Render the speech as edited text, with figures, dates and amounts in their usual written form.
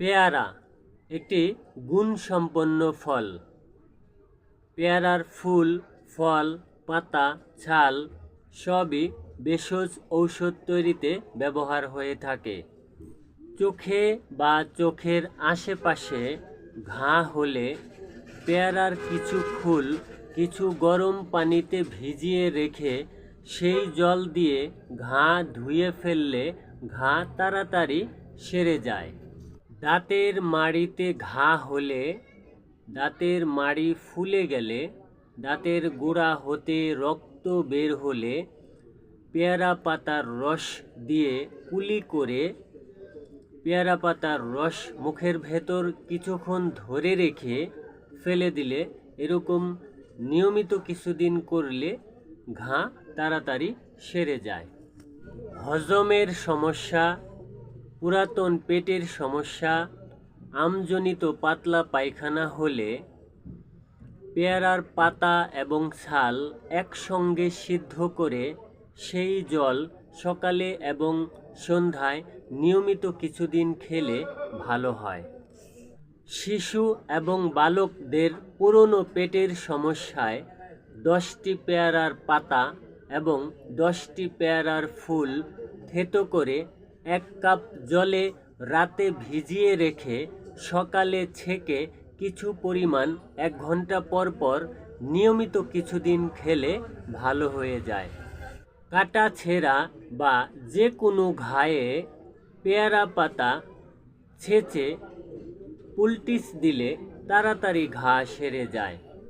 পেয়ারা একটি গুণসম্পন্ন ফল। পেয়ারার ফুল, ফল, পাতা, ছাল সবই ভেষজ ঔষধ তৈরিতে ব্যবহার হয়ে থাকে। চোখে বা চোখের আশেপাশে ঘা হলে পেয়ারার কিছু ফুল কিছু গরম পানিতে ভিজিয়ে রেখে সেই জল দিয়ে ঘা ধুয়ে ফেললে ঘা তাড়াতাড়ি সেরে যায়। দাঁতের মাড়িতে ঘা হলে, দাঁতের মাড়ি ফুলে গেলে, দাঁতের গোড়া হতে রক্ত বের হলে পেয়ারা পাতার রস দিয়ে কুলি করে পেয়ারা পাতার রস মুখের ভেতর কিছুক্ষণ ধরে রেখে ফেলে দিলে, এরকম নিয়মিত কিছুদিন করলে ঘা তাড়াতাড়ি সেরে যায়। হজমের সমস্যা, পুরাতন পেটের সমস্যা, আমজনিত পাতলা পায়খানা হলে পেয়ারার পাতা এবং ছাল একসঙ্গে সিদ্ধ করে সেই জল সকালে এবং সন্ধ্যায় নিয়মিত কিছুদিন খেলে ভালো হয়। শিশু এবং বালকদের পুরনো পেটের সমস্যায় 10টি পেয়ারার পাতা এবং 10টি পেয়ারার ফুল থেতো করে 1 কাপ জলে রাতে ভিজিয়ে রেখে সকালে ছেঁকে কিছু পরিমাণ 1 ঘন্টা পর পর নিয়মিত কিছুদিন খেলে ভালো হয়ে যায়। কাটা ছেঁড়া বা যে কোনো ঘায়ে পেয়ারা পাতা ছেঁচে পুলটিস দিলে তাড়াতাড়ি ঘা সেরে যায়।